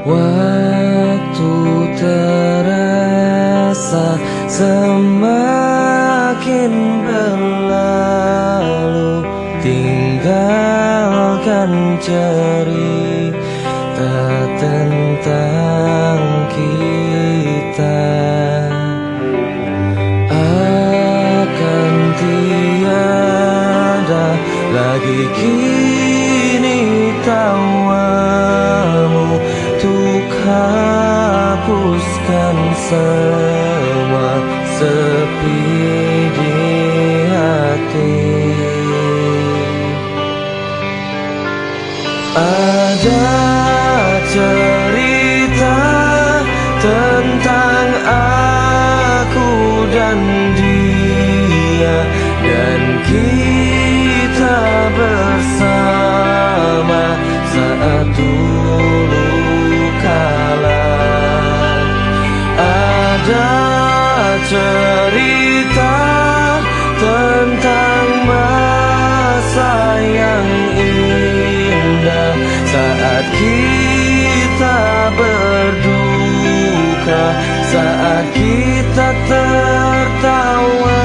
Waktu terasa semakin berlalu, tinggalkan cerita tentang kita. Akan tiada lagi kini tawamu untuk hapuskan semua sepi di hati. Ada cerita tentang aku dan dia, dan kita bersama saat dulu kala. Ada cerita tentang masa yang indah saat kita berduka, saat kita tertawa.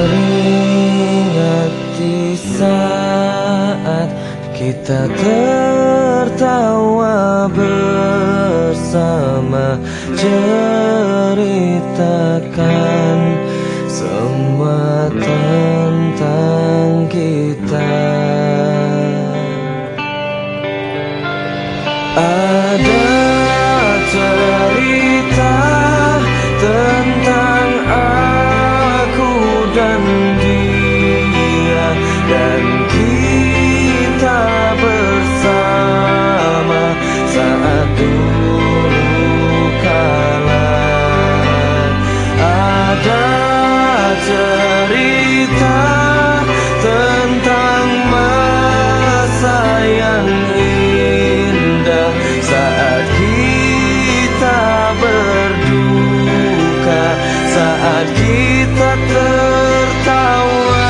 Teringat di saat kita tertawa bersama, ceritakan semua tentang kita. Ada cerita tentang aku dan dia, dan kita bersama saat dulu kala. Ada cerita tentang masa yang indah saat kita berduka, saat kita tertawa.